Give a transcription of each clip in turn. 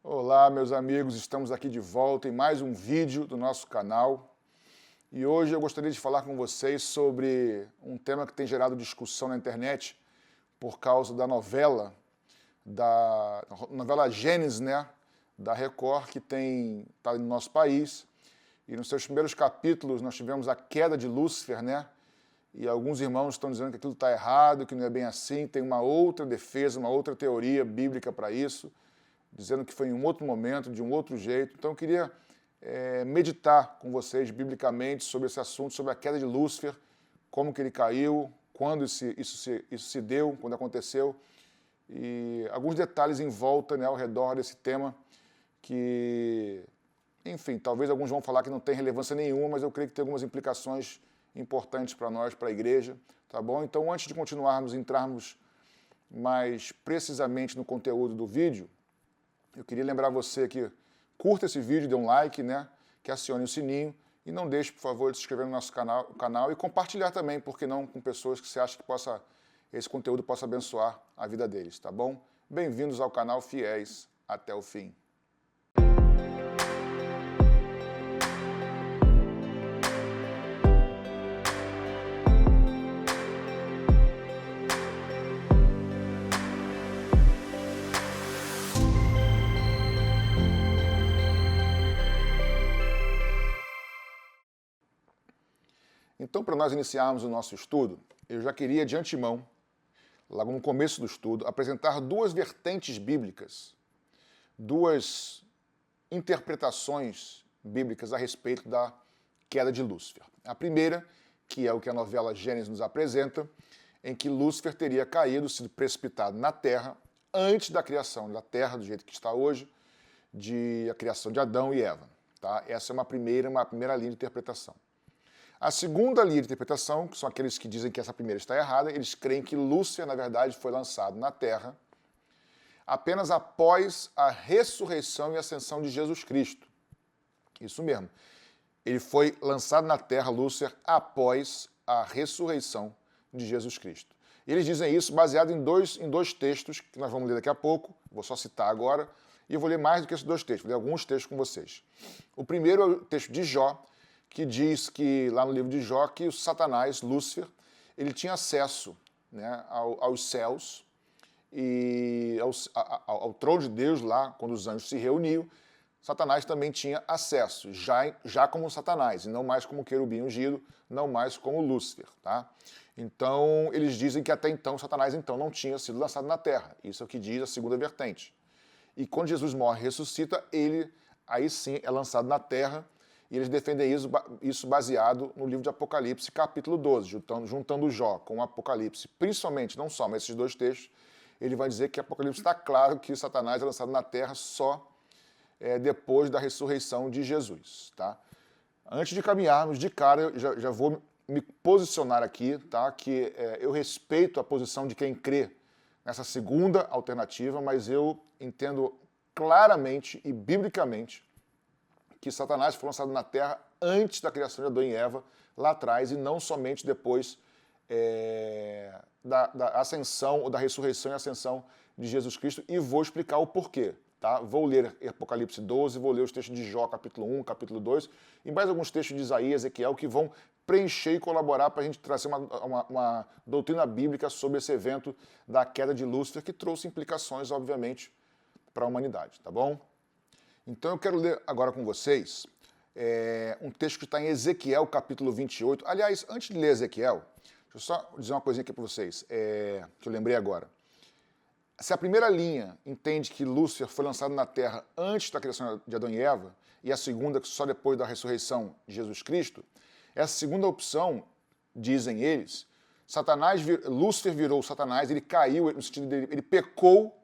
Olá, meus amigos, estamos aqui de volta em mais um vídeo do nosso canal. E hoje eu gostaria de falar com vocês sobre um tema que tem gerado discussão na internet por causa da novela Gênesis, né, da Record, que está no nosso país. E nos seus primeiros capítulos nós tivemos a queda de Lúcifer, né? E alguns irmãos estão dizendo que aquilo está errado, que não é bem assim, tem uma outra defesa, uma outra teoria bíblica para isso, dizendo que foi em um outro momento, de um outro jeito. Então eu queria meditar com vocês biblicamente sobre esse assunto, sobre a queda de Lúcifer, como que ele caiu, quando isso se deu, quando aconteceu, e alguns detalhes em volta, né, ao redor desse tema que, enfim, talvez alguns vão falar que não tem relevância nenhuma, mas eu creio que tem algumas implicações importantes para nós, para a igreja, tá bom? Então, antes de continuarmos, entrarmos mais precisamente no conteúdo do vídeo, eu queria lembrar você que curta esse vídeo, dê um like, né? Que acione o sininho e não deixe, por favor, de se inscrever no nosso canal e compartilhar também, porque não, com pessoas que você acha que esse conteúdo possa abençoar a vida deles, tá bom? Bem-vindos ao canal Fiéis até o fim. Então, para nós iniciarmos o nosso estudo, eu já queria, de antemão, logo no começo do estudo, apresentar duas vertentes bíblicas, duas interpretações bíblicas a respeito da queda de Lúcifer. A primeira, que é o que a novela Gênesis nos apresenta, em que Lúcifer teria caído, sido precipitado na Terra, antes da criação da Terra, do jeito que está hoje, a criação de Adão e Eva. Tá? Essa é uma primeira linha de interpretação. A segunda linha de interpretação, que são aqueles que dizem que essa primeira está errada, eles creem que Lúcifer, na verdade, foi lançado na Terra apenas após a ressurreição e ascensão de Jesus Cristo. Isso mesmo. Ele foi lançado na Terra, Lúcifer, após a ressurreição de Jesus Cristo. Eles dizem isso baseado em dois textos, que nós vamos ler daqui a pouco, vou só citar agora, e eu vou ler mais do que esses dois textos, vou ler alguns textos com vocês. O primeiro é o texto de Jó, que diz que, lá no livro de Jó, que o Satanás, Lúcifer, ele tinha acesso, né, aos céus e ao trono de Deus lá, quando os anjos se reuniam. Satanás também tinha acesso, já como Satanás, e não mais como querubim ungido, não mais como Lúcifer. Tá? Então, eles dizem que até então Satanás então não tinha sido lançado na terra. Isso é o que diz a segunda vertente. E quando Jesus morre e ressuscita, ele aí sim é lançado na terra. E eles defendem isso baseado no livro de Apocalipse, capítulo 12, juntando Jó com o Apocalipse, principalmente, não só, mas esses dois textos, ele vai dizer que Apocalipse está claro que Satanás é lançado na terra só depois da ressurreição de Jesus. Tá? Antes de caminharmos, de cara, eu já vou me posicionar aqui, tá? Que eu respeito a posição de quem crê nessa segunda alternativa, mas eu entendo claramente e biblicamente que Satanás foi lançado na Terra antes da criação de Adão e Eva, lá atrás, e não somente depois da ascensão, ou da ressurreição e ascensão de Jesus Cristo, e vou explicar o porquê. Tá? Vou ler Apocalipse 12, vou ler os textos de Jó, capítulo 1, capítulo 2, e mais alguns textos de Isaías, Ezequiel, que vão preencher e colaborar para a gente trazer uma doutrina bíblica sobre esse evento da queda de Lúcifer, que trouxe implicações, obviamente, para a humanidade. Tá bom? Então eu quero ler agora com vocês um texto que está em Ezequiel, capítulo 28. Aliás, antes de ler Ezequiel, deixa eu só dizer uma coisinha aqui para vocês, que eu lembrei agora. Se a primeira linha entende que Lúcifer foi lançado na Terra antes da criação de Adão e Eva, e a segunda que só depois da ressurreição de Jesus Cristo, essa segunda opção, dizem eles, Lúcifer virou Satanás, ele caiu, no sentido dele, ele pecou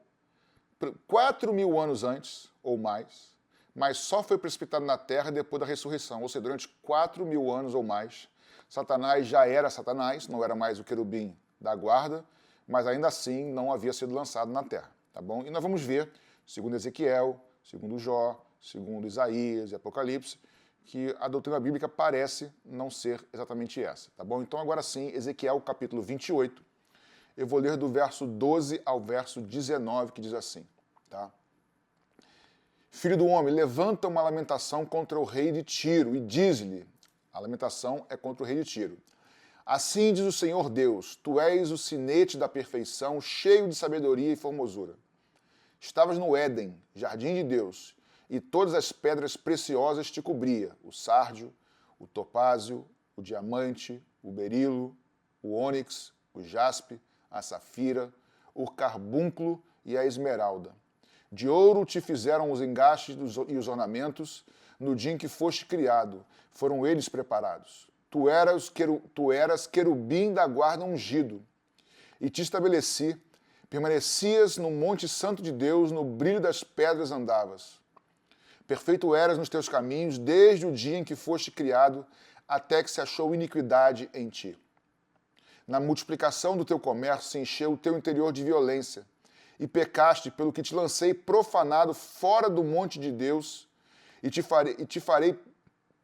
4.000 anos antes, ou mais, mas só foi precipitado na Terra depois da ressurreição, ou seja, durante 4.000 anos ou mais, Satanás já era Satanás, não era mais o querubim da guarda, mas ainda assim não havia sido lançado na Terra, tá bom? E nós vamos ver, segundo Ezequiel, segundo Jó, segundo Isaías e Apocalipse, que a doutrina bíblica parece não ser exatamente essa, tá bom? Então agora sim, Ezequiel capítulo 28, eu vou ler do verso 12 ao verso 19, que diz assim, tá? Filho do homem, levanta uma lamentação contra o rei de Tiro e diz-lhe, a lamentação é contra o rei de Tiro. Assim diz o Senhor Deus, tu és o sinete da perfeição, cheio de sabedoria e formosura. Estavas no Éden, jardim de Deus, e todas as pedras preciosas te cobria, o sárdio, o topázio, o diamante, o berilo, o ônix, o jaspe, a safira, o carbúnculo e a esmeralda. De ouro te fizeram os engastes e os ornamentos, no dia em que foste criado, foram eles preparados. Tu eras querubim da guarda ungido, e te estabeleci, permanecias no monte santo de Deus, no brilho das pedras andavas. Perfeito eras nos teus caminhos, desde o dia em que foste criado, até que se achou iniquidade em ti. Na multiplicação do teu comércio se encheu o teu interior de violência, e pecaste pelo que te lancei profanado fora do monte de Deus, e te farei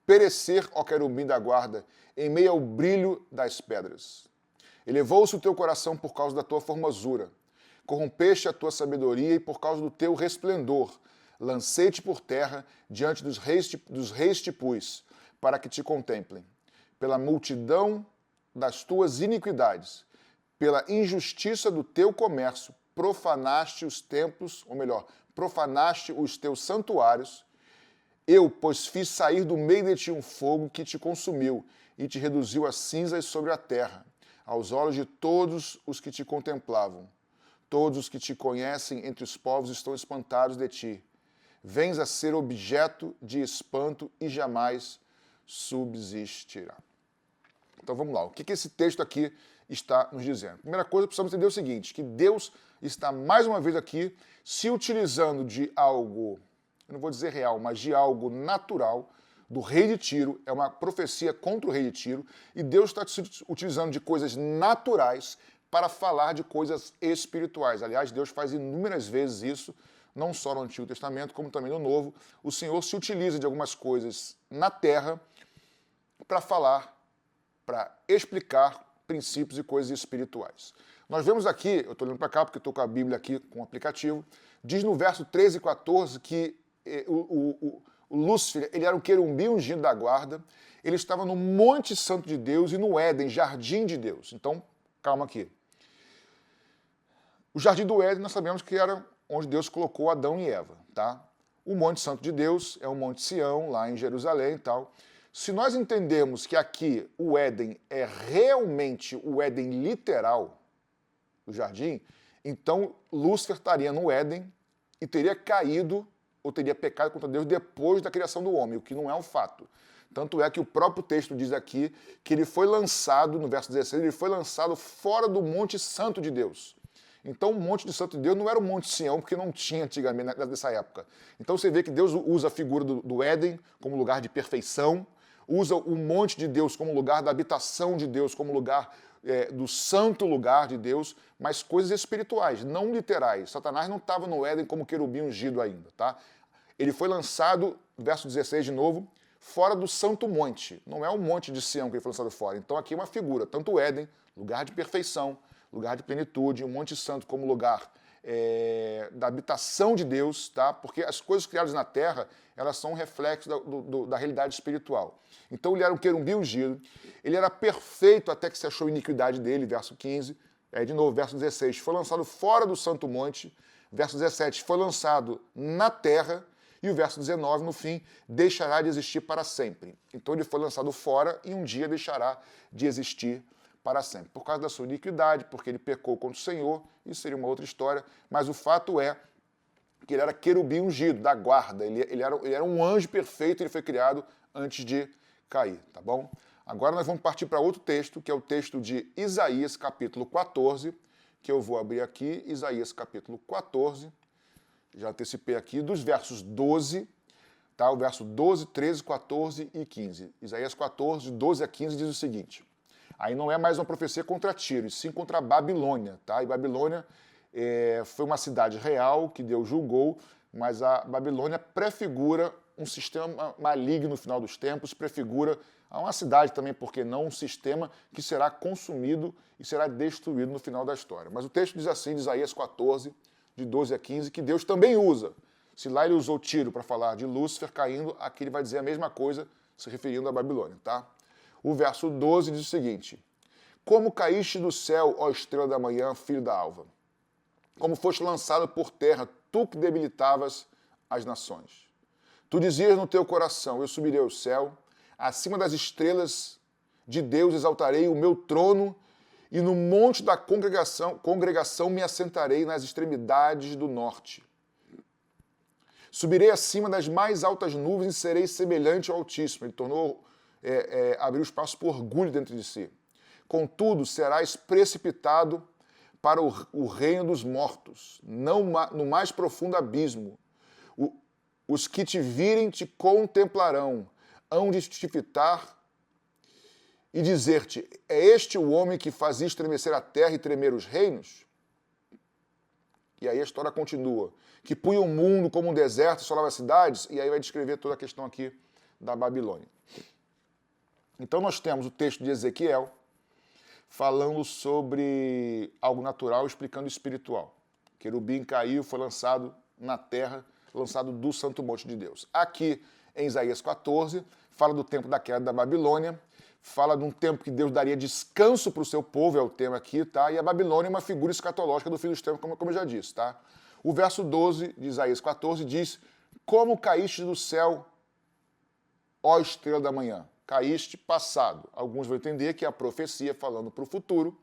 perecer, ó querubim da guarda, em meio ao brilho das pedras. Elevou-se o teu coração por causa da tua formosura, corrompeste a tua sabedoria e por causa do teu resplendor, lancei-te por terra, diante dos reis te pus, para que te contemplem. Pela multidão das tuas iniquidades, pela injustiça do teu comércio, profanaste os templos, ou melhor, profanaste os teus santuários. Eu, pois, fiz sair do meio de ti um fogo que te consumiu e te reduziu a cinzas sobre a terra, aos olhos de todos os que te contemplavam. Todos os que te conhecem entre os povos estão espantados de ti. Vens a ser objeto de espanto e jamais subsistirá. Então vamos lá, o que esse texto aqui está nos dizendo? Primeira coisa, precisamos entender o seguinte, que Deus está mais uma vez aqui se utilizando de algo, eu não vou dizer real, mas de algo natural, do rei de Tiro, é uma profecia contra o rei de Tiro, e Deus está se utilizando de coisas naturais para falar de coisas espirituais. Aliás, Deus faz inúmeras vezes isso, não só no Antigo Testamento, como também no Novo. O Senhor se utiliza de algumas coisas na terra para falar, para explicar princípios e coisas espirituais. Nós vemos aqui, eu estou olhando para cá porque estou com a Bíblia aqui com o aplicativo, diz no verso 13 e 14 que o Lúcifer, ele era um querubim ungido da guarda, ele estava no Monte Santo de Deus e no Éden, jardim de Deus. Então, calma aqui. O jardim do Éden nós sabemos que era onde Deus colocou Adão e Eva, tá? O Monte Santo de Deus é o Monte Sião, lá em Jerusalém e tal. Se nós entendemos que aqui o Éden é realmente o Éden literal do jardim, então Lúcifer estaria no Éden e teria caído ou teria pecado contra Deus depois da criação do homem, o que não é um fato. Tanto é que o próprio texto diz aqui que ele foi lançado, no verso 16, ele foi lançado fora do Monte Santo de Deus. Então o Monte de Santo de Deus não era o Monte Sião, porque não tinha antigamente nessa época. Então você vê que Deus usa a figura do Éden como lugar de perfeição, usa o monte de Deus como lugar da habitação de Deus, como lugar do santo lugar de Deus, mas coisas espirituais, não literais. Satanás não estava no Éden como querubim ungido ainda, tá? Ele foi lançado, verso 16 de novo, fora do santo monte. Não é o monte de Sião que ele foi lançado fora. Então aqui é uma figura, tanto o Éden, lugar de perfeição, lugar de plenitude, o Monte Santo como lugar da habitação de Deus, tá? Porque as coisas criadas na terra, elas são um reflexo da realidade espiritual. Então ele era um querubim ungido, ele era perfeito até que se achou iniquidade dele, verso 15, de novo, verso 16, foi lançado fora do santo monte, verso 17, foi lançado na terra, e o verso 19, no fim, deixará de existir para sempre. Então ele foi lançado fora e um dia deixará de existir para sempre. Por causa da sua iniquidade, porque ele pecou contra o Senhor, isso seria uma outra história, mas o fato é que ele era querubim ungido, da guarda, ele era um anjo perfeito, ele foi criado antes de cair, tá bom? Agora nós vamos partir para outro texto, que é o texto de Isaías, capítulo 14, que eu vou abrir aqui, Isaías, capítulo 14, já antecipei aqui, dos versos 12, tá? O verso 12, 13, 14 e 15. Isaías 14, 12 a 15 diz o seguinte: aí não é mais uma profecia contra Tiro, e sim contra a Babilônia, tá? E Babilônia foi uma cidade real que Deus julgou, mas a Babilônia prefigura um sistema maligno no final dos tempos, prefigura a uma cidade também, porque não um sistema que será consumido e será destruído no final da história. Mas o texto diz assim, de Isaías 14, de 12 a 15, que Deus também usa Se lá ele usou Tiro para falar de Lúcifer caindo, aqui ele vai dizer a mesma coisa, se referindo à Babilônia, tá? O verso 12 diz o seguinte: como caíste do céu, ó estrela da manhã, filho da alva? Como foste lançado por terra, tu que debilitavas as nações. Tu dizias no teu coração, eu subirei ao céu, acima das estrelas de Deus exaltarei o meu trono, e no monte da congregação me assentarei nas extremidades do norte. Subirei acima das mais altas nuvens e serei semelhante ao Altíssimo. Ele abriu espaço por orgulho dentro de si. Contudo, serás precipitado para o reino dos mortos, no mais profundo abismo. Os que te virem te contemplarão, hão de te fitar e dizer-te, é este o homem que fazia estremecer a terra e tremer os reinos? E aí a história continua. Que punha o mundo como um deserto, assolava as cidades, e aí vai descrever toda a questão aqui da Babilônia. Então nós temos o texto de Ezequiel falando sobre algo natural, explicando o espiritual. Querubim caiu, foi lançado na terra, lançado do Santo Monte de Deus. Aqui em Isaías 14, fala do tempo da queda da Babilônia, fala de um tempo que Deus daria descanso para o seu povo, é o tema aqui, tá? E a Babilônia é uma figura escatológica do fim dos tempos, como eu já disse, tá? O verso 12 de Isaías 14 diz, como caíste do céu, ó estrela da manhã? Caíste passado. Alguns vão entender que é a profecia falando para o futuro,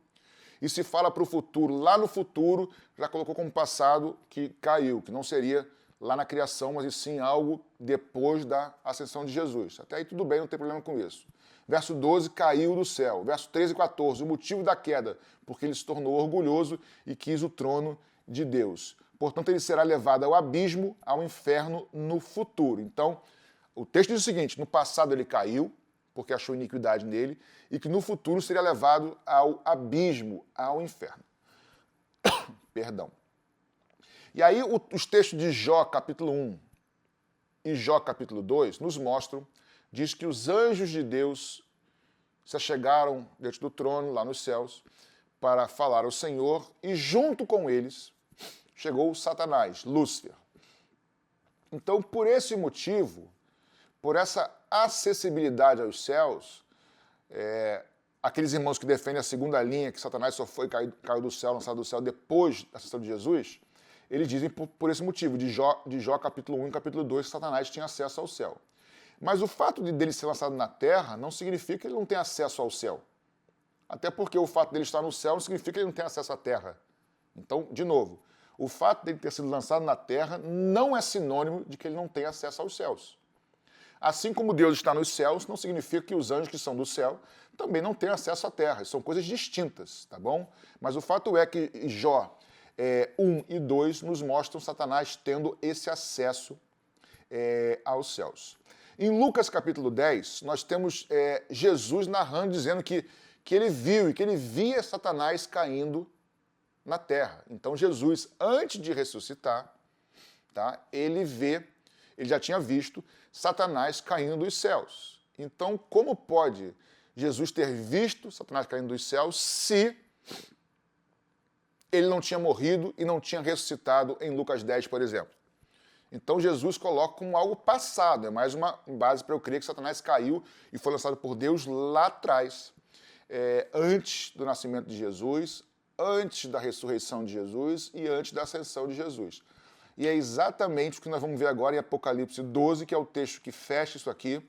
e se fala para o futuro, lá no futuro, já colocou como passado que caiu, que não seria lá na criação, mas e sim algo depois da ascensão de Jesus. Até aí tudo bem, não tem problema com isso. Verso 12, caiu do céu. Verso 13 e 14, o motivo da queda, porque ele se tornou orgulhoso e quis o trono de Deus. Portanto, ele será levado ao abismo, ao inferno no futuro. Então, o texto diz o seguinte, no passado ele caiu, porque achou iniquidade nele, e que no futuro seria levado ao abismo, ao inferno. Perdão. E aí os textos de Jó, capítulo 1 e Jó, capítulo 2, nos mostram, diz que os anjos de Deus se achegaram diante do trono, lá nos céus, para falar ao Senhor, e junto com eles chegou Satanás, Lúcifer. Então, por esse motivo, por essa acessibilidade aos céus, aqueles irmãos que defendem a segunda linha, que Satanás só foi caiu do céu, lançado do céu depois da ascensão de Jesus, eles dizem por esse motivo, de Jó capítulo 1 e capítulo 2, que Satanás tinha acesso ao céu. Mas o fato dele ser lançado na terra não significa que ele não tem acesso ao céu. Até porque o fato dele estar no céu não significa que ele não tem acesso à terra. Então, de novo, o fato dele ter sido lançado na terra não é sinônimo de que ele não tem acesso aos céus. Assim como Deus está nos céus, não significa que os anjos que são do céu também não têm acesso à terra. São coisas distintas, tá bom? Mas o fato é que Jó 1 e 2 nos mostram Satanás tendo esse acesso aos céus. Em Lucas capítulo 10, nós temos Jesus narrando, dizendo que ele viu e que ele via Satanás caindo na terra. Então Jesus, antes de ressuscitar, tá, ele já tinha visto Satanás caindo dos céus. Então, como pode Jesus ter visto Satanás caindo dos céus se ele não tinha morrido e não tinha ressuscitado em Lucas 10, por exemplo? Então Jesus coloca como algo passado, é mais uma base para eu crer que Satanás caiu e foi lançado por Deus lá atrás, antes do nascimento de Jesus, antes da ressurreição de Jesus e antes da ascensão de Jesus. E é exatamente o que nós vamos ver agora em Apocalipse 12, que é o texto que fecha isso aqui,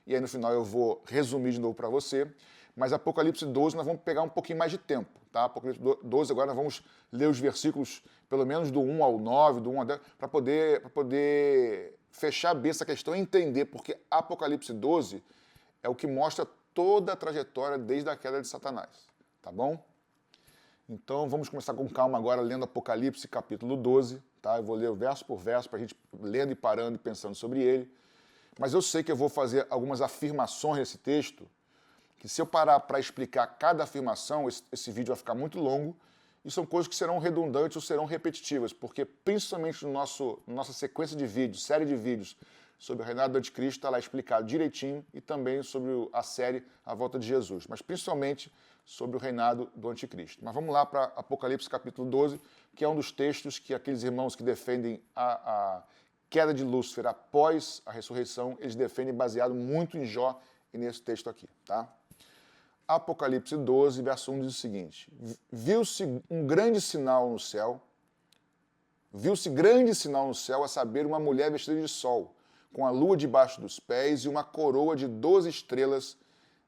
e aí no final eu vou resumir de novo para você, mas Apocalipse 12 nós vamos pegar um pouquinho mais de tempo, tá? Apocalipse 12 agora nós vamos ler os versículos pelo menos do 1 ao 9, do 1 ao 10, para poder fechar bem essa questão e entender, porque Apocalipse 12 é o que mostra toda a trajetória desde a queda de Satanás, tá bom? Então vamos começar com calma agora, lendo Apocalipse capítulo 12, tá? Eu vou ler verso por verso, para a gente lendo e parando e pensando sobre ele, mas eu sei que eu vou fazer algumas afirmações nesse texto, que se eu parar para explicar cada afirmação, esse vídeo vai ficar muito longo, e são coisas que serão redundantes ou serão repetitivas, porque principalmente nossa sequência de vídeos, série de vídeos sobre o reinado do anticristo, está lá explicado direitinho, e também sobre a série A Volta de Jesus, mas principalmente sobre o reinado do anticristo. Mas vamos lá para Apocalipse capítulo 12, que é um dos textos que aqueles irmãos que defendem queda de Lúcifer após a ressurreição, eles defendem baseado muito em Jó e nesse texto aqui, tá? Apocalipse 12, verso 1 diz o seguinte: viu-se grande sinal no céu, a saber, uma mulher vestida de sol, com a lua debaixo dos pés e uma coroa de 12 estrelas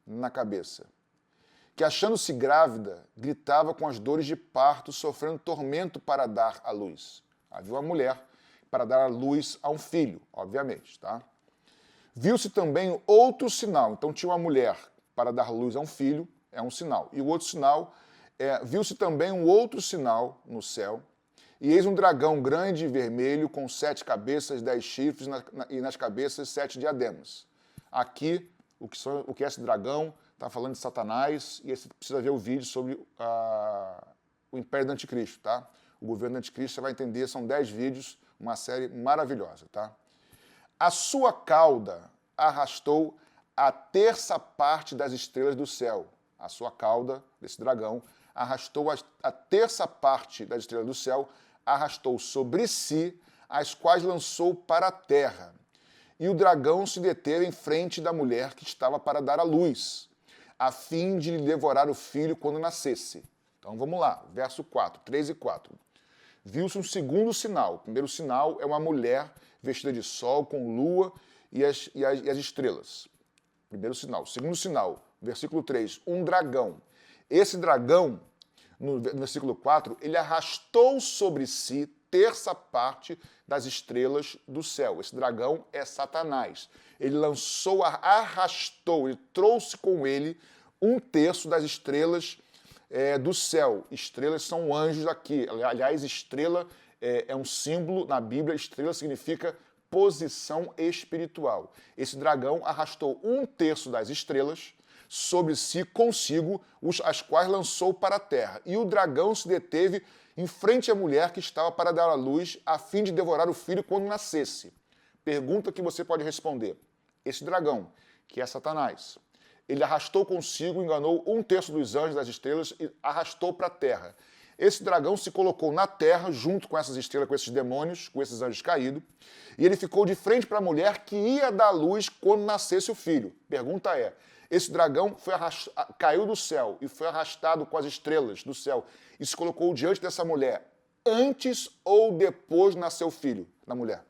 na cabeça, que, achando-se grávida, gritava com as dores de parto, sofrendo tormento para dar à luz. Havia uma mulher para dar à luz a um filho, obviamente, tá? Viu-se também outro sinal. Então tinha uma mulher para dar luz a um filho, é um sinal. E o outro sinal, viu-se também um outro sinal no céu, e eis um dragão grande e vermelho, com 7 cabeças, 10 chifres, e nas cabeças 7 diademas. Aqui, o que é esse dragão? Está falando de Satanás, e você precisa ver o vídeo sobre o Império do Anticristo, tá? O governo do Anticristo, você vai entender, são 10 vídeos, uma série maravilhosa, tá? A sua cauda arrastou a terça parte das estrelas do céu. A sua cauda, desse dragão, arrastou a terça parte das estrelas do céu, arrastou sobre si, as quais lançou para a terra. E o dragão se deteve em frente da mulher que estava para dar à luz, a fim de lhe devorar o filho quando nascesse. Então vamos lá, verso 4, 3 e 4. Viu-se um segundo sinal. O primeiro sinal é uma mulher vestida de sol, com lua e as estrelas. Primeiro sinal. Segundo sinal, versículo 3, um dragão. Esse dragão, no versículo 4, ele arrastou sobre si terça parte das estrelas do céu. Esse dragão é Satanás. Ele arrastou, ele trouxe com ele um terço das estrelas do céu. Estrelas são anjos aqui. Aliás, estrela é um símbolo na Bíblia. Estrela significa posição espiritual. Esse dragão arrastou um terço das estrelas sobre si consigo, as quais lançou para a terra. E o dragão se deteve em frente à mulher que estava para dar à luz, a fim de devorar o filho quando nascesse. Pergunta que você pode responder. Esse dragão, que é Satanás, ele arrastou consigo, enganou um terço dos anjos das estrelas e arrastou para a terra. Esse dragão se colocou na terra, junto com essas estrelas, com esses demônios, com esses anjos caídos, e ele ficou de frente para a mulher que ia dar luz quando nascesse o filho. Pergunta é, esse dragão caiu do céu e foi arrastado com as estrelas do céu e se colocou diante dessa mulher antes ou depois nasceu o filho da mulher?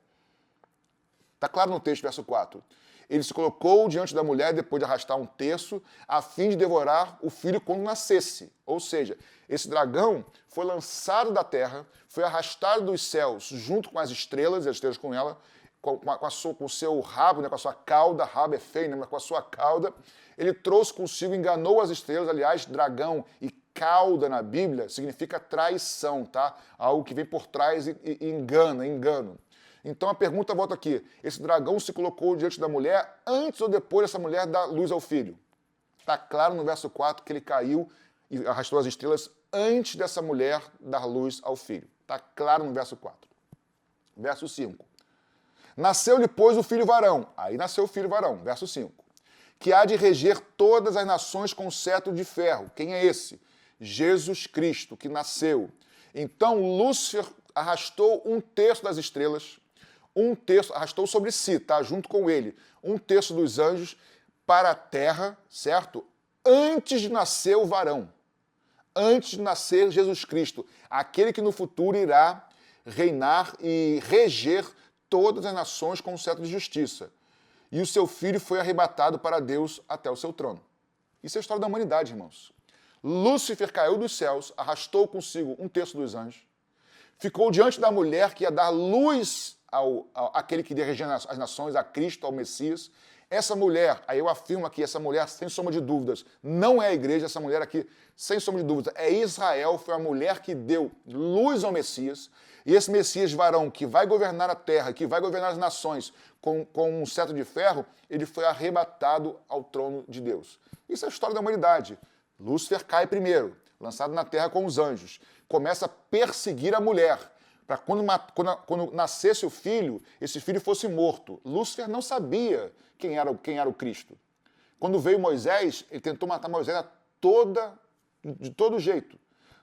Está claro no texto, verso 4. Ele se colocou diante da mulher depois de arrastar um terço, a fim de devorar o filho quando nascesse. Ou seja, esse dragão foi lançado da terra, foi arrastado dos céus junto com as estrelas e as estrelas com ela, com o seu rabo, né, com a sua cauda, rabo é feio, né, mas com a sua cauda, ele trouxe consigo, enganou as estrelas. Aliás, dragão e cauda na Bíblia significa traição, tá? Algo que vem por trás e engano. Então a pergunta volta aqui, esse dragão se colocou diante da mulher antes ou depois dessa mulher dar luz ao filho? Está claro no verso 4 que ele caiu e arrastou as estrelas antes dessa mulher dar luz ao filho. Está claro no verso 4. Verso 5. Nasceu-lhe, pois, o filho varão. Aí nasceu o filho varão, verso 5. Que há de reger todas as nações com cetro de ferro. Quem é esse? Jesus Cristo, que nasceu. Então Lúcifer arrastou um terço das estrelas, um terço, arrastou sobre si, tá? Junto com ele, um terço dos anjos para a terra, certo? Antes de nascer o varão, antes de nascer Jesus Cristo, aquele que no futuro irá reinar e reger todas as nações com um cetro de justiça. E o seu filho foi arrebatado para Deus até o seu trono. Isso é a história da humanidade, irmãos. Lúcifer caiu dos céus, arrastou consigo um terço dos anjos, ficou diante da mulher que ia dar luz àquele que iria reger as nações, a Cristo, ao Messias. Essa mulher, aí eu afirmo aqui, essa mulher, sem sombra de dúvidas, não é a igreja, essa mulher aqui, sem sombra de dúvidas, é Israel, foi a mulher que deu luz ao Messias, e esse Messias varão que vai governar a terra, que vai governar as nações com um cetro de ferro, ele foi arrebatado ao trono de Deus. Isso é a história da humanidade. Lúcifer cai primeiro, lançado na terra com os anjos, começa a perseguir a mulher, para quando nascesse o filho, esse filho fosse morto. Lúcifer não sabia quem era o Cristo. Quando veio Moisés, ele tentou matar Moisés de todo jeito.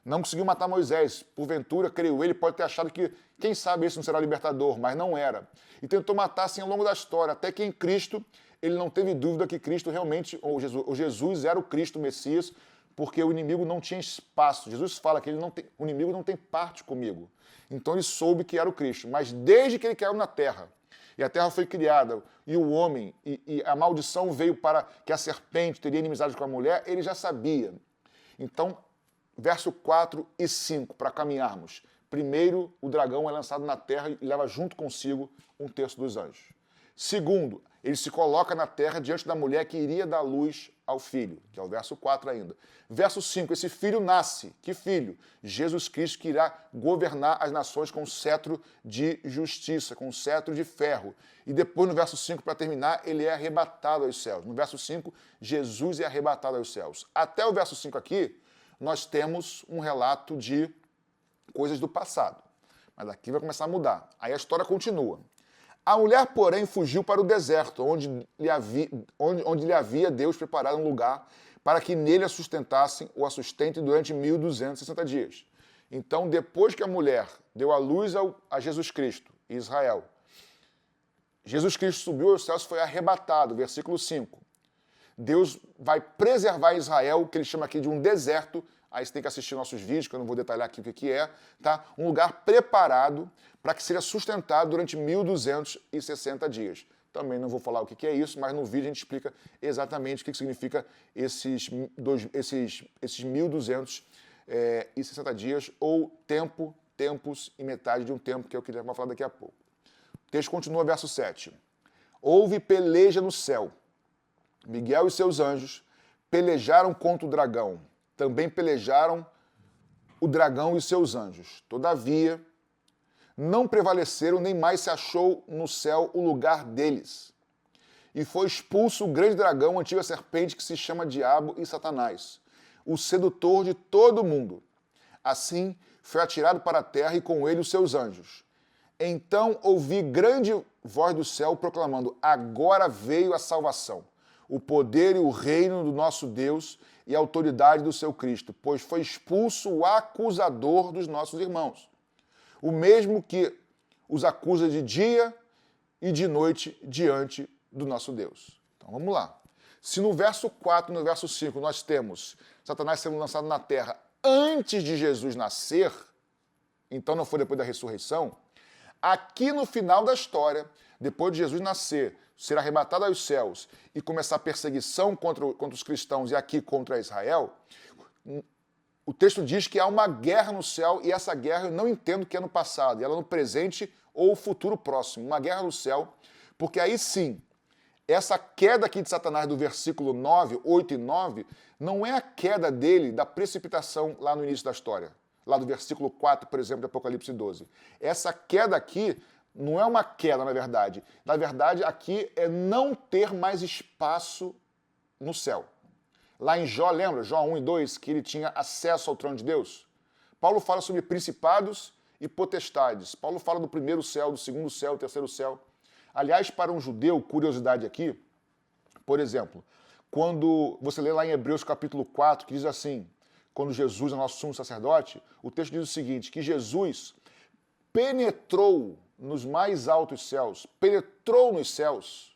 Não conseguiu matar Moisés. Porventura, creio ele, pode ter achado que, quem sabe, esse não será o libertador, mas não era. E tentou matar assim ao longo da história, até que em Cristo, ele não teve dúvida que Cristo realmente, ou Jesus era o Cristo, o Messias, porque o inimigo não tinha espaço. Jesus fala que o inimigo não tem parte comigo. Então ele soube que era o Cristo. Mas desde que ele caiu na terra, e a terra foi criada, e o homem, e a maldição veio para que a serpente teria inimizade com a mulher, ele já sabia. Então, verso 4 e 5, para caminharmos. Primeiro, o dragão é lançado na terra e leva junto consigo um terço dos anjos. Segundo, ele se coloca na terra diante da mulher que iria dar luz ao filho, que é o verso 4 ainda. Verso 5, esse filho nasce. Que filho? Jesus Cristo, que irá governar as nações com cetro de justiça, com cetro de ferro. E depois, no verso 5, para terminar, ele é arrebatado aos céus. No verso 5, Jesus é arrebatado aos céus. Até o verso 5 aqui, nós temos um relato de coisas do passado. Mas aqui vai começar a mudar. Aí a história continua. A mulher, porém, fugiu para o deserto, onde lhe havia Deus preparado um lugar para que nele a sustentassem ou a sustentem durante 1.260 dias. Então, depois que a mulher deu à luz a Jesus Cristo, Israel, Jesus Cristo subiu aos céus e foi arrebatado, versículo 5. Deus vai preservar Israel, que ele chama aqui de um deserto. Aí você tem que assistir nossos vídeos, que eu não vou detalhar aqui o que é, tá? Um lugar preparado para que seja sustentado durante 1.260 dias. Também não vou falar o que é isso, mas no vídeo a gente explica exatamente o que significa esses 1.260 dias, ou tempos e metade de um tempo, que é o que ele vai falar daqui a pouco. O texto continua, verso 7. Houve peleja no céu. Miguel e seus anjos pelejaram contra o dragão. Também pelejaram o dragão e seus anjos. Todavia, não prevaleceram, nem mais se achou no céu o lugar deles. E foi expulso o grande dragão, a antiga serpente, que se chama Diabo e Satanás, o sedutor de todo mundo. Assim, foi atirado para a terra e com ele os seus anjos. Então ouvi grande voz do céu proclamando: agora veio a salvação, o poder e o reino do nosso Deus e a autoridade do seu Cristo, pois foi expulso o acusador dos nossos irmãos, o mesmo que os acusa de dia e de noite diante do nosso Deus. Então vamos lá. Se no verso 4 e no verso 5 nós temos Satanás sendo lançado na terra antes de Jesus nascer, então não foi depois da ressurreição, aqui no final da história, depois de Jesus nascer, ser arrebatado aos céus e começar a perseguição contra os cristãos e aqui contra Israel, o texto diz que há uma guerra no céu, e essa guerra eu não entendo que é no passado, ela é no presente ou futuro próximo. Uma guerra no céu, porque aí sim, essa queda aqui de Satanás do versículo 9, 8 e 9, não é a queda dele da precipitação lá no início da história, lá do versículo 4, por exemplo, de Apocalipse 12. Essa queda aqui não é uma queda, na verdade. Na verdade, aqui é não ter mais espaço no céu. Lá em Jó, lembra? Jó 1 e 2, que ele tinha acesso ao trono de Deus. Paulo fala sobre principados e potestades. Paulo fala do primeiro céu, do segundo céu, do terceiro céu. Aliás, para um judeu, curiosidade aqui, por exemplo, quando você lê lá em Hebreus capítulo 4, que diz assim, quando Jesus é nosso sumo sacerdote, o texto diz o seguinte, que Jesus penetrou nos mais altos céus, penetrou nos céus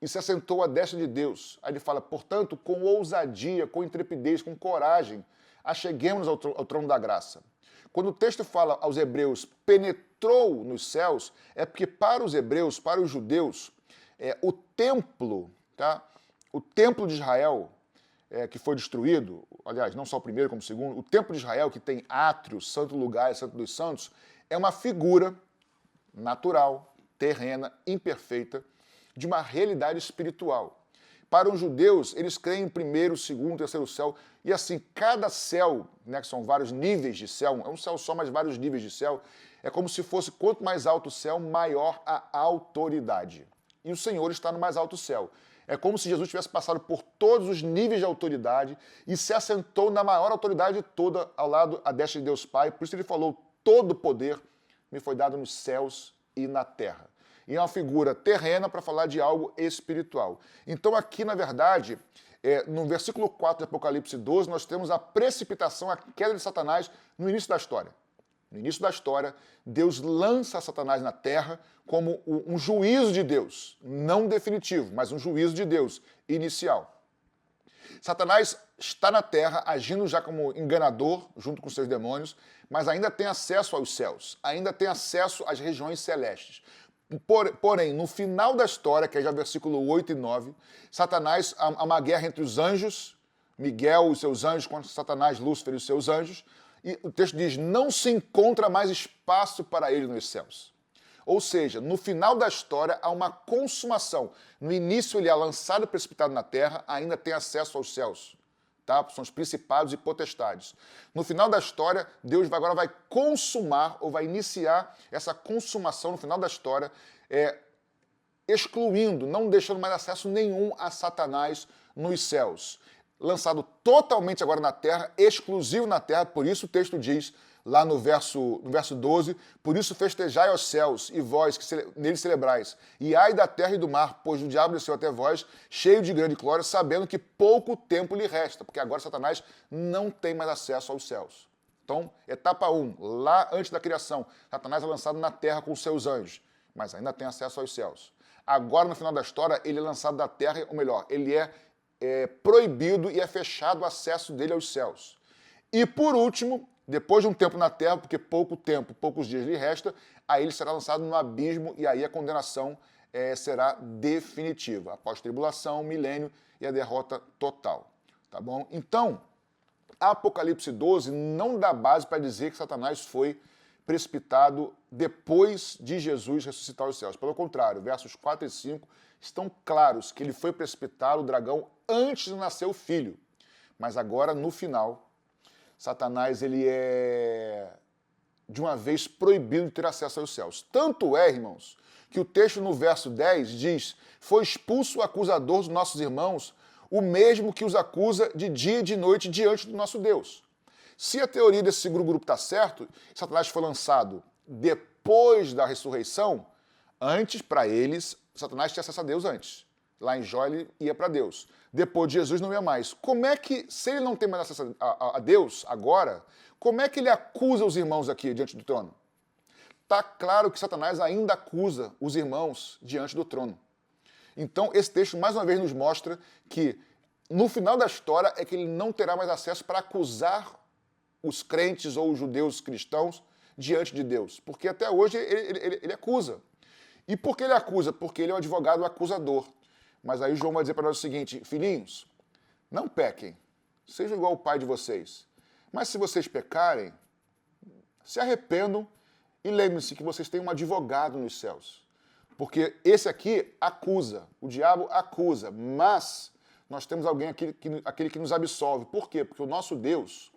e se assentou à destra de Deus. Aí ele fala, portanto, com ousadia, com intrepidez, com coragem, acheguemos ao trono da graça. Quando o texto fala aos hebreus, penetrou nos céus, é porque para os hebreus, para os judeus, o templo, tá? O templo de Israel, que foi destruído, aliás, não só o primeiro como o segundo, o templo de Israel, que tem átrio, santo lugar e santo dos santos, é uma figura natural, terrena, imperfeita, de uma realidade espiritual. Para os judeus, eles creem em primeiro, segundo, terceiro céu, e assim, cada céu, né, que são vários níveis de céu, é um céu só, mas vários níveis de céu, é como se fosse, quanto mais alto o céu, maior a autoridade. E o Senhor está no mais alto céu. É como se Jesus tivesse passado por todos os níveis de autoridade e se assentou na maior autoridade toda ao lado, à destra de Deus Pai. Por isso ele falou, todo poder me foi dado nos céus e na terra. E é uma figura terrena para falar de algo espiritual. Então aqui, na verdade, no versículo 4 de Apocalipse 12, nós temos a precipitação, a queda de Satanás no início da história. No início da história, Deus lança Satanás na terra como um juízo de Deus, não definitivo, mas um juízo de Deus inicial. Satanás está na terra agindo já como enganador, junto com seus demônios, mas ainda tem acesso aos céus, ainda tem acesso às regiões celestes. Porém, no final da história, que é já versículo 8 e 9, Satanás, há uma guerra entre os anjos, Miguel e os seus anjos, contra Satanás, Lúcifer e os seus anjos, e o texto diz, não se encontra mais espaço para ele nos céus. Ou seja, no final da história há uma consumação. No início ele é lançado e precipitado na terra, ainda tem acesso aos céus. Tá? São os principados e potestades. No final da história, Deus agora vai consumar, ou vai iniciar essa consumação no final da história, excluindo, não deixando mais acesso nenhum a Satanás nos céus. Lançado totalmente agora na terra, exclusivo na terra, por isso o texto diz, lá no verso 12, por isso festejai aos céus, e vós que nele celebrais, e ai da terra e do mar, pois o diabo desceu até vós, cheio de grande glória, sabendo que pouco tempo lhe resta, porque agora Satanás não tem mais acesso aos céus. Então, etapa 1, lá antes da criação, Satanás é lançado na terra com os seus anjos, mas ainda tem acesso aos céus. Agora, no final da história, ele é lançado da terra, ou melhor, ele é proibido e é fechado o acesso dele aos céus. E por último, depois de um tempo na terra, porque pouco tempo, poucos dias lhe resta, aí ele será lançado no abismo e aí a condenação será definitiva, após tribulação, milênio e a derrota total. Tá bom? Então, Apocalipse 12 não dá base para dizer que Satanás foi precipitado depois de Jesus ressuscitar os céus. Pelo contrário, versos 4 e 5 estão claros que ele foi precipitado, o dragão, antes de nascer o filho. Mas agora, no final, Satanás ele é, de uma vez, proibido de ter acesso aos céus. Tanto é, irmãos, que o texto no verso 10 diz, foi expulso o acusador dos nossos irmãos, o mesmo que os acusa de dia e de noite diante do nosso Deus. Se a teoria desse segundo grupo está certo, Satanás foi lançado depois da ressurreição, antes, para eles, Satanás tinha acesso a Deus antes. Lá em Jó ele ia para Deus. Depois de Jesus não ia mais. Como é que, se ele não tem mais acesso a Deus agora, como é que ele acusa os irmãos aqui diante do trono? Está claro que Satanás ainda acusa os irmãos diante do trono. Então, esse texto, mais uma vez, nos mostra que, no final da história, é que ele não terá mais acesso para acusar os crentes ou os judeus cristãos diante de Deus. Porque até hoje ele acusa. E por que ele acusa? Porque ele é o advogado acusador. Mas aí João vai dizer para nós o seguinte, filhinhos, não pequem, sejam igual ao pai de vocês. Mas se vocês pecarem, se arrependam e lembrem-se que vocês têm um advogado nos céus. Porque esse aqui acusa, o diabo acusa, mas nós temos alguém aquele que nos absolve. Por quê? Porque o nosso Deus,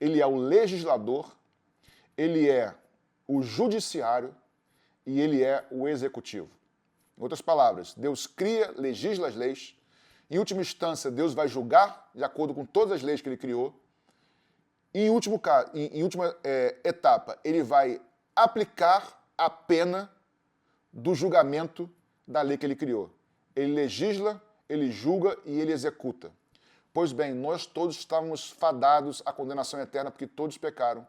ele é o legislador, ele é o judiciário e ele é o executivo. Em outras palavras, Deus cria, legisla as leis, em última instância, Deus vai julgar de acordo com todas as leis que ele criou, e em última etapa, ele vai aplicar a pena do julgamento da lei que ele criou. Ele legisla, ele julga e ele executa. Pois bem, nós todos estávamos fadados à condenação eterna porque todos pecaram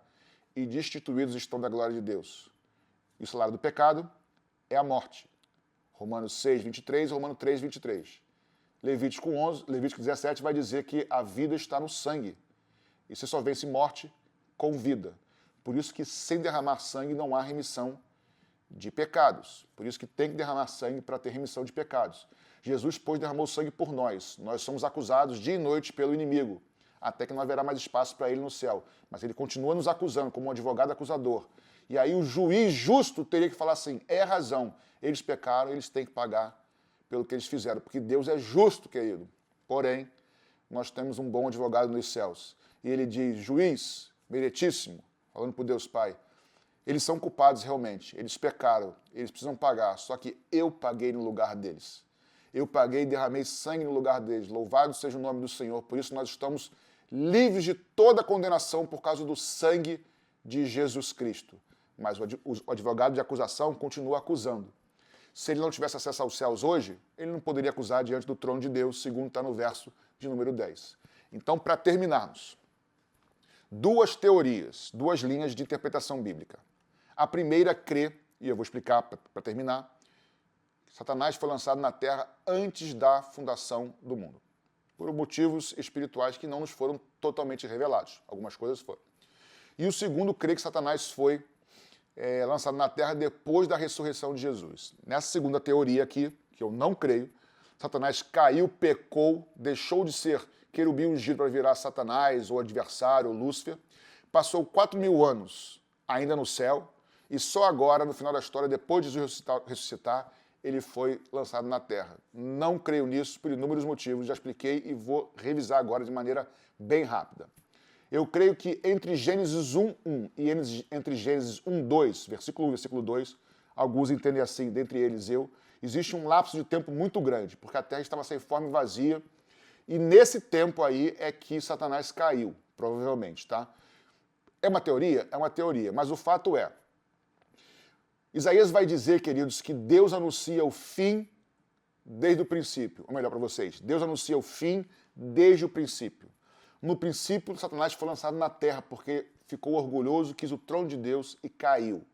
e destituídos estão da glória de Deus. E o salário do pecado é a morte. Romanos 6, 23 e Romanos 3, 23. Levítico 17 vai dizer que a vida está no sangue. E você só vence morte com vida. Por isso que sem derramar sangue não há remissão de pecados. Por isso que tem que derramar sangue para ter remissão de pecados. Jesus, pois, derramou sangue por nós. Nós somos acusados dia e noite pelo inimigo, até que não haverá mais espaço para ele no céu. Mas ele continua nos acusando como um advogado acusador. E aí o juiz justo teria que falar assim, é razão, eles pecaram, eles têm que pagar pelo que eles fizeram, porque Deus é justo, querido. Porém, nós temos um bom advogado nos céus. E ele diz, juiz, meritíssimo, falando por Deus Pai, eles são culpados realmente, eles pecaram, eles precisam pagar, só que eu paguei no lugar deles. Eu paguei e derramei sangue no lugar deles, louvado seja o nome do Senhor, por isso nós estamos livres de toda condenação por causa do sangue de Jesus Cristo. Mas o advogado de acusação continua acusando. Se ele não tivesse acesso aos céus hoje, ele não poderia acusar diante do trono de Deus, segundo está no verso de número 10. Então, para terminarmos, duas teorias, duas linhas de interpretação bíblica. A primeira crê, e eu vou explicar para terminar, que Satanás foi lançado na terra antes da fundação do mundo, por motivos espirituais que não nos foram totalmente revelados. Algumas coisas foram. E o segundo crê que Satanás foi lançado na terra depois da ressurreição de Jesus. Nessa segunda teoria aqui, que eu não creio, Satanás caiu, pecou, deixou de ser querubim ungido para virar Satanás, ou adversário, ou Lúcifer, passou 4.000 anos ainda no céu, e só agora, no final da história, depois de Jesus ressuscitar, ele foi lançado na terra. Não creio nisso por inúmeros motivos, já expliquei e vou revisar agora de maneira bem rápida. Eu creio que entre Gênesis 1:1 e entre Gênesis 1:2, versículo 1 e versículo 2, alguns entendem assim, dentre eles eu, existe um lapso de tempo muito grande, porque a terra estava sem forma e vazia, e nesse tempo aí é que Satanás caiu, provavelmente, tá? É uma teoria? É uma teoria, mas o fato é, Isaías vai dizer, queridos, que Deus anuncia o fim desde o princípio. Ou melhor para vocês, Deus anuncia o fim desde o princípio. No princípio, Satanás foi lançado na terra porque ficou orgulhoso, quis o trono de Deus e caiu.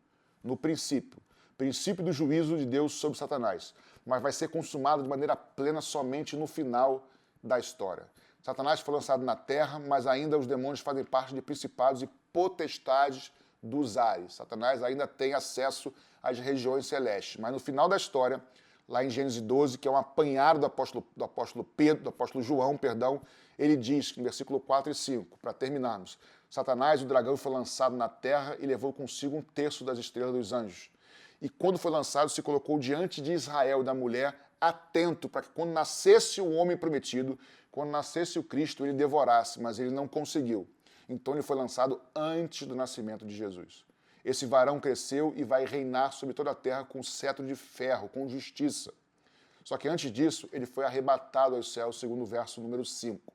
No princípio. Princípio do juízo de Deus sobre Satanás. Mas vai ser consumado de maneira plena somente no final da história. Satanás foi lançado na terra, mas ainda os demônios fazem parte de principados e potestades dos ares. Satanás ainda tem acesso às regiões celestes. Mas no final da história, lá em Gênesis 12, que é um apanhado do apóstolo João, ele diz, no versículo 4 e 5, para terminarmos, Satanás, o dragão, foi lançado na terra e levou consigo 1/3 das estrelas dos anjos. E quando foi lançado, se colocou diante de Israel e da mulher, atento para que quando nascesse o homem prometido, quando nascesse o Cristo, ele devorasse, mas ele não conseguiu. Então ele foi lançado antes do nascimento de Jesus. Esse varão cresceu e vai reinar sobre toda a terra com cetro de ferro, com justiça. Só que antes disso, ele foi arrebatado aos céus, segundo o verso número 5.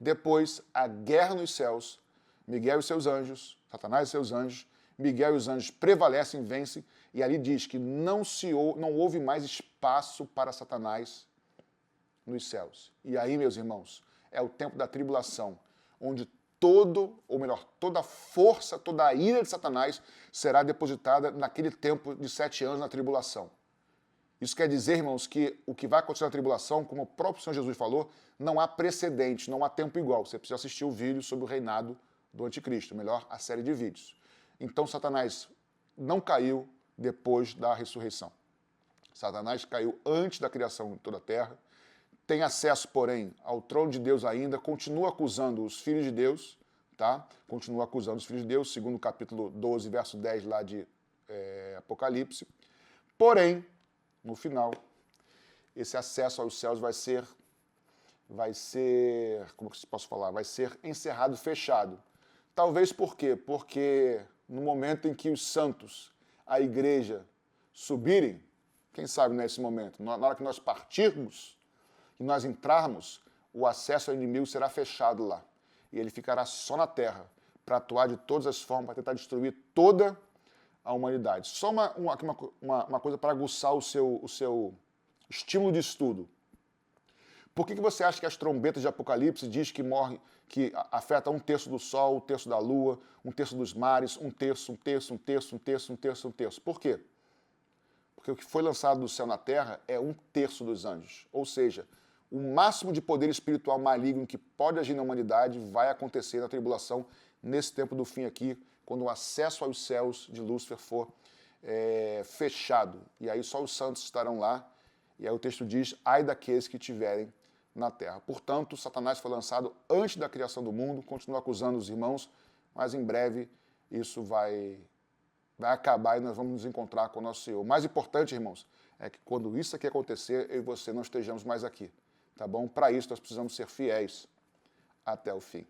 Depois, a guerra nos céus, Miguel e seus anjos, Satanás e seus anjos, Miguel e os anjos prevalecem, vencem, e ali diz que não houve mais espaço para Satanás nos céus. E aí, meus irmãos, é o tempo da tribulação, onde toda a força, toda a ira de Satanás será depositada naquele tempo de 7 anos na tribulação. Isso quer dizer, irmãos, que o que vai acontecer na tribulação, como o próprio Senhor Jesus falou, não há precedente, não há tempo igual. Você precisa assistir o vídeo sobre o reinado do anticristo, melhor, a série de vídeos. Então, Satanás não caiu depois da ressurreição. Satanás caiu antes da criação de toda a terra, tem acesso, porém, ao trono de Deus ainda, continua acusando os filhos de Deus, tá? Continua acusando os filhos de Deus, segundo o capítulo 12, verso 10 lá de Apocalipse. Porém, no final, esse acesso aos céus vai ser, como que posso falar? Vai ser encerrado, fechado. Talvez por quê? Porque no momento em que os santos, a igreja, subirem, quem sabe nesse momento, na hora que nós partirmos e nós entrarmos, o acesso ao inimigo será fechado lá. E ele ficará só na terra, para atuar de todas as formas, para tentar destruir toda a humanidade. Só uma coisa para aguçar o seu estímulo de estudo. Por que você acha que as trombetas de Apocalipse diz que morre, que afeta 1/3 do sol, 1/3 da lua, 1/3 dos mares, 1/3, 1/3, 1/3, 1/3, 1/3, 1/3? Por quê? Porque o que foi lançado do céu na terra é 1/3 dos anjos. Ou seja, o máximo de poder espiritual maligno que pode agir na humanidade vai acontecer na tribulação nesse tempo do fim aqui, quando o acesso aos céus de Lúcifer for fechado. E aí só os santos estarão lá. E aí o texto diz, ai daqueles que tiverem na terra. Portanto, Satanás foi lançado antes da criação do mundo, continua acusando os irmãos, mas em breve isso vai acabar e nós vamos nos encontrar com o nosso Senhor. O mais importante, irmãos, é que quando isso aqui acontecer, eu e você não estejamos mais aqui. Tá bom? Para isso, nós precisamos ser fiéis até o fim.